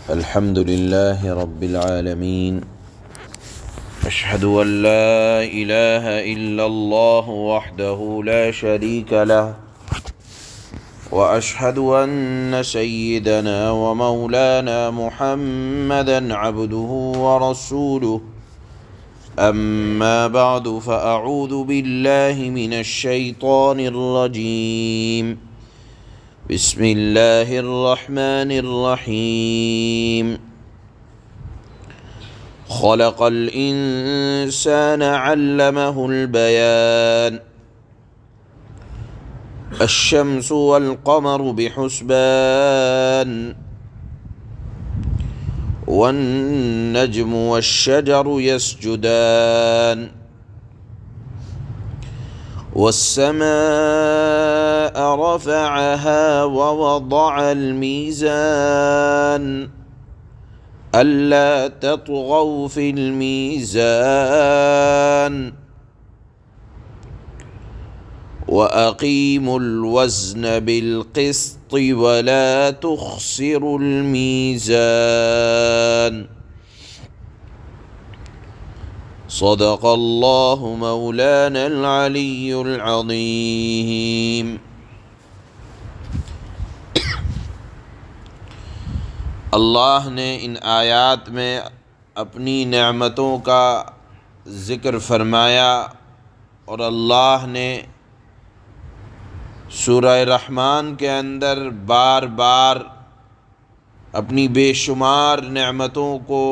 الحمد لله رب العالمين، أشهد أن لا إله إلا الله وحده لا شريك له، وأشهد أن سيدنا ومولانا محمدا عبده ورسوله. أما بعد، فأعوذ بالله من الشيطان الرجيم. بسم اللہ الرحمن الرحیم. خلق الإنسان علمه البيان. الشمس والقمر بحسبان، والنجم والشجر يسجدان، والسماء رفعها ووضع الميزان ألا تطغوا في الميزان وأقيموا الوزن بالقسط ولا تخسروا الميزان. صدق اللہ مولانا العلی العظیم. اللہ نے ان آیات میں اپنی نعمتوں کا ذکر فرمایا، اور اللہ نے سورہ رحمان کے اندر بار بار اپنی بے شمار نعمتوں کو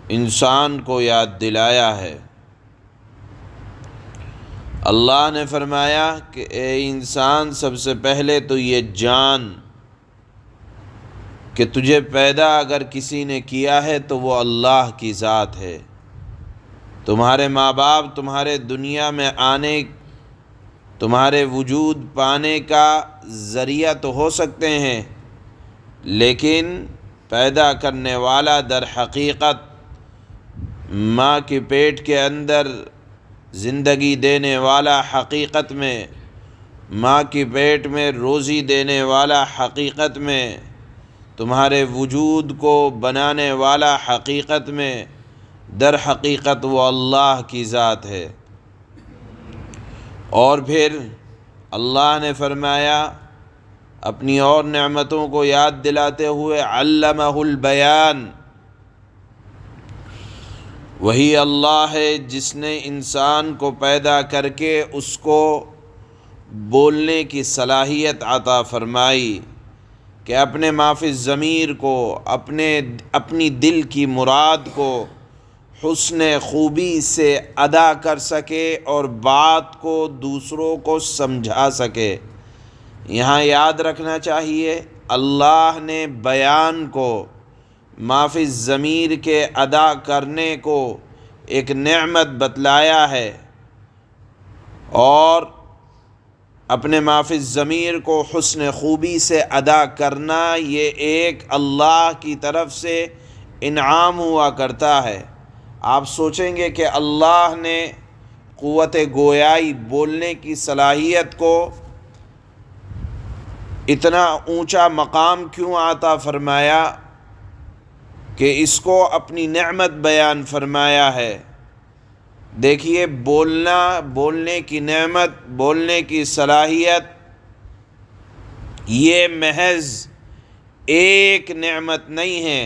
انسان کو یاد دلایا ہے. اللہ نے فرمایا کہ اے انسان، سب سے پہلے تو یہ جان کہ تجھے پیدا اگر کسی نے کیا ہے تو وہ اللہ کی ذات ہے. تمہارے ماں باپ تمہارے دنیا میں آنے، تمہارے وجود پانے کا ذریعہ تو ہو سکتے ہیں، لیکن پیدا کرنے والا در حقیقت ماں کے پیٹ کے اندر زندگی دینے والا، حقیقت میں ماں کے پیٹ میں روزی دینے والا، حقیقت میں تمہارے وجود کو بنانے والا، حقیقت میں در حقیقت وہ اللہ کی ذات ہے. اور پھر اللہ نے فرمایا اپنی اور نعمتوں کو یاد دلاتے ہوئے، علمہ البیان. وہی اللہ ہے جس نے انسان کو پیدا کر کے اس کو بولنے کی صلاحیت عطا فرمائی کہ اپنے ما فی الضمیر کو، اپنی دل کی مراد کو حسن خوبی سے ادا کر سکے اور بات کو دوسروں کو سمجھا سکے. یہاں یاد رکھنا چاہیے، اللہ نے بیان کو، ما فی الضمیر کے ادا کرنے کو ایک نعمت بتلایا ہے، اور اپنے ما فی الضمیر کو حسن خوبی سے ادا کرنا یہ ایک اللہ کی طرف سے انعام ہوا کرتا ہے. آپ سوچیں گے کہ اللہ نے قوت گویائی، بولنے کی صلاحیت کو اتنا اونچا مقام کیوں عطا فرمایا کہ اس کو اپنی نعمت بیان فرمایا ہے. دیکھیے، بولنے کی نعمت، بولنے کی صلاحیت، یہ محض ایک نعمت نہیں ہے،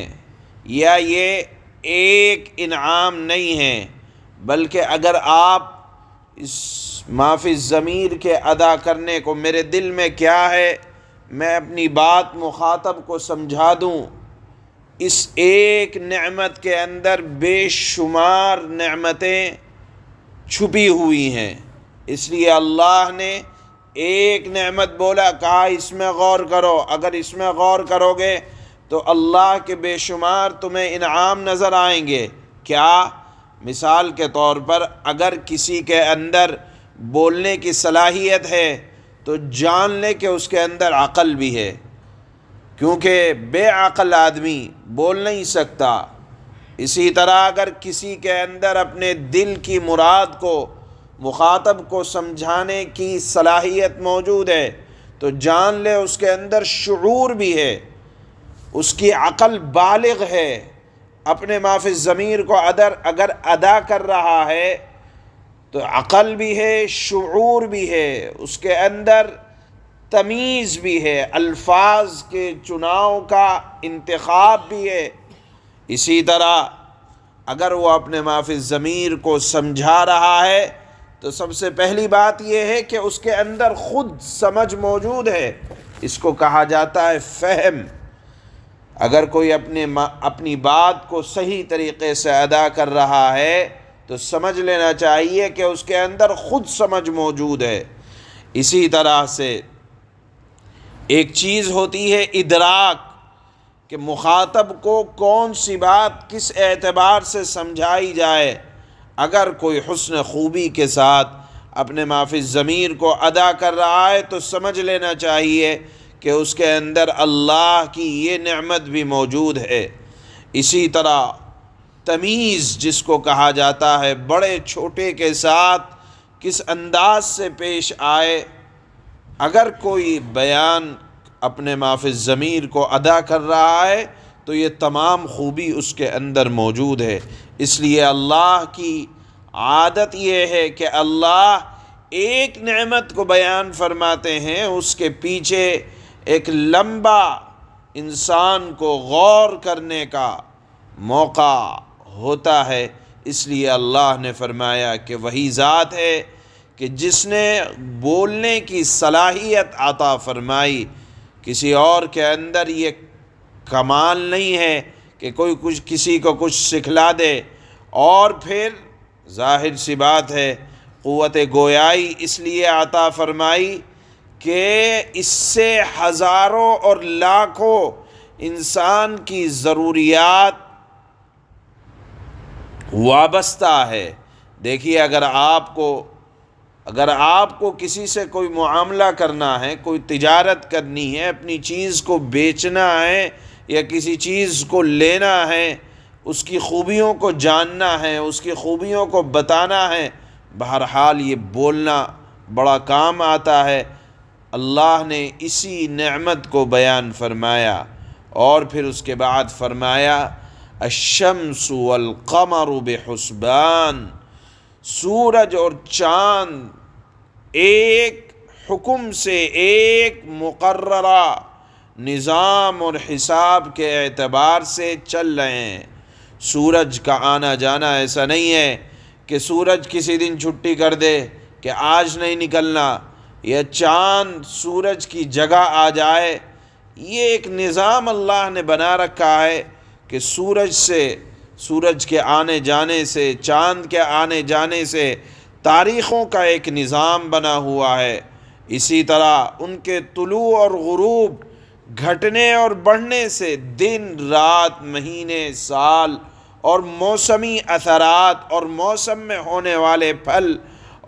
یا یہ ایک انعام نہیں ہے، بلکہ اگر آپ اس ما فی الضمیر کے ادا کرنے کو، میرے دل میں کیا ہے، میں اپنی بات مخاطب کو سمجھا دوں، اس ایک نعمت کے اندر بے شمار نعمتیں چھپی ہوئی ہیں. اس لیے اللہ نے ایک نعمت بولا، کہا اس میں غور کرو. اگر اس میں غور کرو گے تو اللہ کے بے شمار تمہیں انعام نظر آئیں گے. کیا؟ مثال کے طور پر اگر کسی کے اندر بولنے کی صلاحیت ہے تو جان لے کہ اس کے اندر عقل بھی ہے، کیونکہ بے عقل آدمی بول نہیں سکتا. اسی طرح اگر کسی کے اندر اپنے دل کی مراد کو مخاطب کو سمجھانے کی صلاحیت موجود ہے تو جان لے اس کے اندر شعور بھی ہے، اس کی عقل بالغ ہے، اپنے ما فی الضمیر کو اگر ادا کر رہا ہے تو عقل بھی ہے، شعور بھی ہے، اس کے اندر تمیز بھی ہے، الفاظ کے چناؤ کا انتخاب بھی ہے۔ اسی طرح اگر وہ اپنے ما فی الضمیر کو سمجھا رہا ہے تو سب سے پہلی بات یہ ہے کہ اس کے اندر خود سمجھ موجود ہے، اس کو کہا جاتا ہے فہم۔ اگر کوئی اپنی بات کو صحیح طریقے سے ادا کر رہا ہے تو سمجھ لینا چاہیے کہ اس کے اندر خود سمجھ موجود ہے۔ اسی طرح سے ایک چیز ہوتی ہے ادراک، کہ مخاطب کو کون سی بات کس اعتبار سے سمجھائی جائے۔ اگر کوئی حسن خوبی کے ساتھ اپنے ما فی الضمیر کو ادا کر رہا ہے تو سمجھ لینا چاہیے کہ اس کے اندر اللہ کی یہ نعمت بھی موجود ہے۔ اسی طرح تمیز جس کو کہا جاتا ہے، بڑے چھوٹے کے ساتھ کس انداز سے پیش آئے۔ اگر کوئی بیان اپنے ما فی الضمیر کو ادا کر رہا ہے تو یہ تمام خوبی اس کے اندر موجود ہے۔ اس لیے اللہ کی عادت یہ ہے کہ اللہ ایک نعمت کو بیان فرماتے ہیں، اس کے پیچھے ایک لمبا انسان کو غور کرنے کا موقع ہوتا ہے۔ اس لیے اللہ نے فرمایا کہ وہی ذات ہے کہ جس نے بولنے کی صلاحیت عطا فرمائی۔ کسی اور کے اندر یہ کمال نہیں ہے کہ کوئی کسی کو کچھ سکھلا دے، اور پھر ظاہر سی بات ہے قوت گویائی اس لیے عطا فرمائی کہ اس سے ہزاروں اور لاکھوں انسان کی ضروریات وابستہ ہے۔ دیکھیے اگر آپ کو کسی سے کوئی معاملہ کرنا ہے، کوئی تجارت کرنی ہے، اپنی چیز کو بیچنا ہے یا کسی چیز کو لینا ہے، اس کی خوبیوں کو جاننا ہے، اس کی خوبیوں کو بتانا ہے، بہرحال یہ بولنا بڑا کام آتا ہے۔ اللہ نے اسی نعمت کو بیان فرمایا اور پھر اس کے بعد فرمایا الشمس والقمر بحسبان، سورج اور چاند ایک حکم سے، ایک مقررہ نظام اور حساب کے اعتبار سے چل رہے ہیں۔ سورج کا آنا جانا ایسا نہیں ہے کہ سورج کسی دن چھٹی کر دے کہ آج نہیں نکلنا، یا چاند سورج کی جگہ آ جائے۔ یہ ایک نظام اللہ نے بنا رکھا ہے کہ سورج کے آنے جانے سے، چاند کے آنے جانے سے تاریخوں کا ایک نظام بنا ہوا ہے۔ اسی طرح ان کے طلوع اور غروب، گھٹنے اور بڑھنے سے دن رات، مہینے، سال اور موسمی اثرات اور موسم میں ہونے والے پھل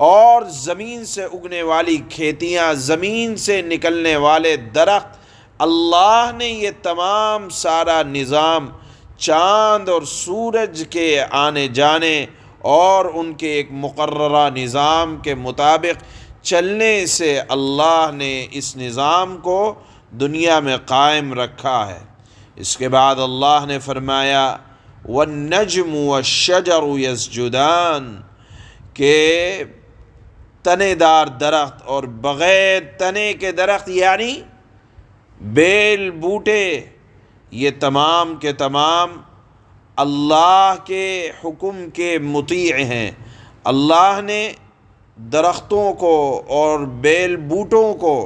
اور زمین سے اگنے والی کھیتیاں، زمین سے نکلنے والے درخت، اللہ نے یہ تمام سارا نظام چاند اور سورج کے آنے جانے اور ان کے ایک مقررہ نظام کے مطابق چلنے سے اللہ نے اس نظام کو دنیا میں قائم رکھا ہے۔ اس کے بعد اللہ نے فرمایا والنجم والشجر یسجدان، کہ تنے دار درخت اور بغیر تنے کے درخت یعنی بیل بوٹے، یہ تمام کے تمام اللہ کے حکم کے مطیع ہیں۔ اللہ نے درختوں کو اور بیل بوٹوں کو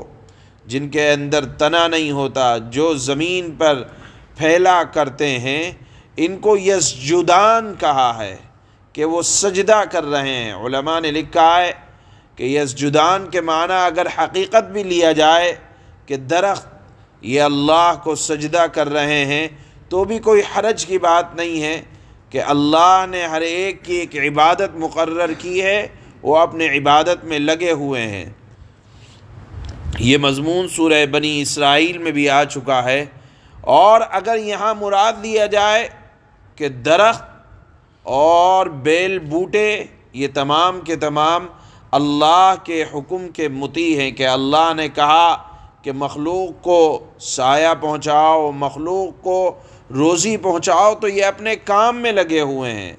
جن کے اندر تنا نہیں ہوتا، جو زمین پر پھیلا کرتے ہیں، ان کو یسجدان کہا ہے کہ وہ سجدہ کر رہے ہیں۔ علماء نے لکھا ہے کہ یسجدان کے معنی اگر حقیقت بھی لیا جائے کہ درخت یہ اللہ کو سجدہ کر رہے ہیں تو بھی کوئی حرج کی بات نہیں ہے کہ اللہ نے ہر ایک کی ایک عبادت مقرر کی ہے، وہ اپنے عبادت میں لگے ہوئے ہیں۔ یہ مضمون سورہ بنی اسرائیل میں بھی آ چکا ہے۔ اور اگر یہاں مراد لیا جائے کہ درخت اور بیل بوٹے یہ تمام کے تمام اللہ کے حکم کے مطیع ہیں، کہ اللہ نے کہا کہ مخلوق کو سایہ پہنچاؤ، مخلوق کو روزی پہنچاؤ، تو یہ اپنے کام میں لگے ہوئے ہیں۔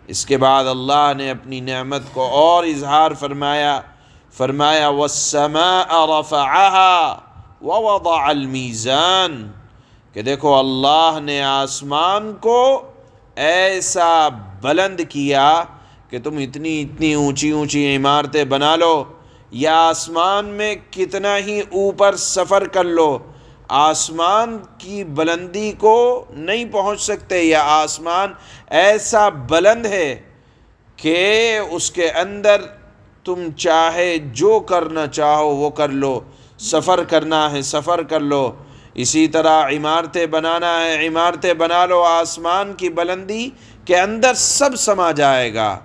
اس کے بعد اللہ نے اپنی نعمت کو اور اظہار فرمایا، وَالسَّمَاءَ رَفَعَهَا وَوَضَعَ الْمِيزَانَ، کہ دیکھو اللہ نے آسمان کو ایسا بلند کیا کہ تم اتنی اونچی اونچی عمارتیں بنا لو، یا آسمان میں کتنا ہی اوپر سفر کر لو، آسمان کی بلندی کو نہیں پہنچ سکتے، یا آسمان ایسا بلند ہے کہ اس کے اندر تم چاہے جو کرنا چاہو وہ کر لو، سفر کرنا ہے سفر کر لو، اسی طرح عمارتیں بنانا ہے عمارتیں بنا لو، آسمان کی بلندی کے اندر سب سما جائے گا۔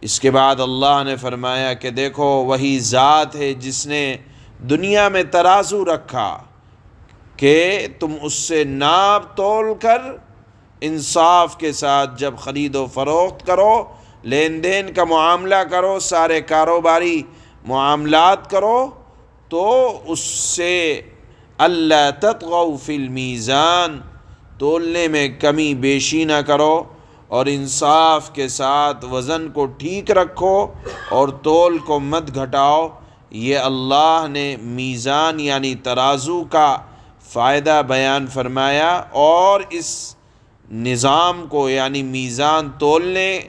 اس کے بعد اللہ نے فرمایا کہ دیکھو وہی ذات ہے جس نے دنیا میں ترازو رکھا کہ تم اس سے ناپ تول کر انصاف کے ساتھ جب خرید و فروخت کرو، لین دین کا معاملہ کرو، سارے کاروباری معاملات کرو، تو اس سے اللہ تطغوا فی المیزان، تولنے میں کمی بیشی نہ کرو، اور انصاف کے ساتھ وزن کو ٹھیک رکھو اور تول کو مت گھٹاؤ۔ یہ اللہ نے میزان یعنی ترازو کا فائدہ بیان فرمایا، اور اس نظام کو یعنی میزان تولنے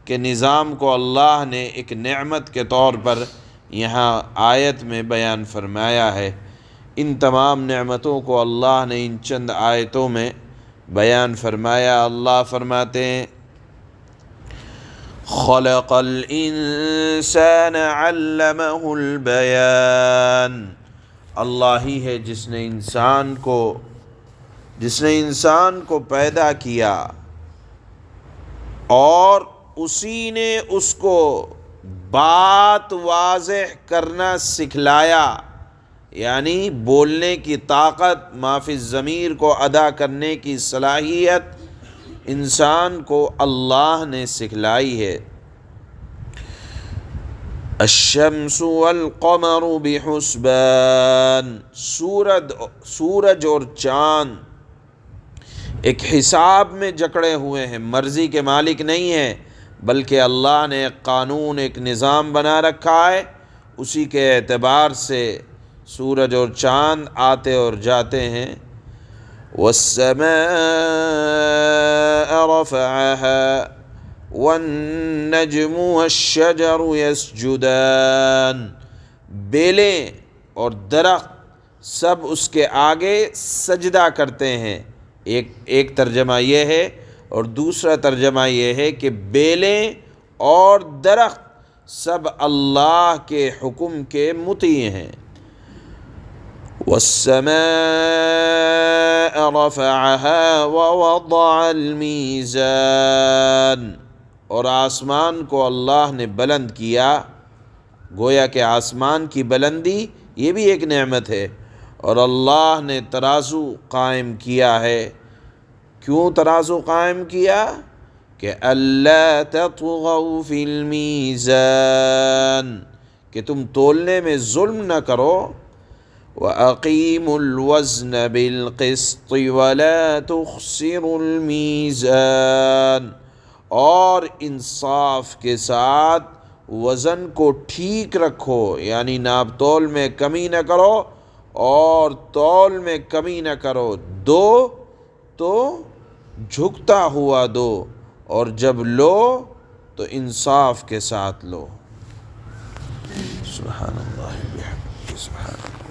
کے نظام کو اللہ نے ایک نعمت کے طور پر یہاں آیت میں بیان فرمایا ہے۔ ان تمام نعمتوں کو اللہ نے ان چند آیتوں میں بیان فرمایا۔ اللہ فرماتے ہیں خلق الانسان علمہ البیان، اللہ ہی ہے جس نے انسان کو پیدا کیا اور اسی نے اس کو بات واضح کرنا سکھلایا، یعنی بولنے کی طاقت، ما فی الضمیر کو ادا کرنے کی صلاحیت انسان کو اللہ نے سکھلائی ہے۔ الشمس والقمر بحسبان، سورج اور چاند ایک حساب میں جکڑے ہوئے ہیں، مرضی کے مالک نہیں ہیں، بلکہ اللہ نے ایک قانون، ایک نظام بنا رکھا ہے، اسی کے اعتبار سے سورج اور چاند آتے اور جاتے ہیں۔ والسماء رفعها والنجم والشجر يسجدان، بیلیں اور درخت سب اس کے آگے سجدہ کرتے ہیں۔ ایک ترجمہ یہ ہے، اور دوسرا ترجمہ یہ ہے کہ بیلیں اور درخت سب اللہ کے حکم کے مطیع ہیں۔ والسماء رفعها ووضع الميزان، اور آسمان کو اللہ نے بلند کیا، گویا کہ آسمان کی بلندی یہ بھی ایک نعمت ہے، اور اللہ نے ترازو قائم کیا ہے۔ کیوں ترازو قائم کیا؟ کہ اللہ تطغوا فی المیزان، کہ تم تولنے میں ظلم نہ کرو۔ وَأَقِيمُوا الْوَزْنَ بِالْقِسْطِ وَلَا تُخْسِرُوا الْمِيزَانَ، اور انصاف کے ساتھ وزن کو ٹھیک رکھو، یعنی ناپ تول میں کمی نہ کرو اور تول میں کمی نہ کرو، دو تو جھکتا ہوا دو، اور جب لو تو انصاف کے ساتھ لو۔ سبحان اللہ بحمدہ، سبحان اللہ۔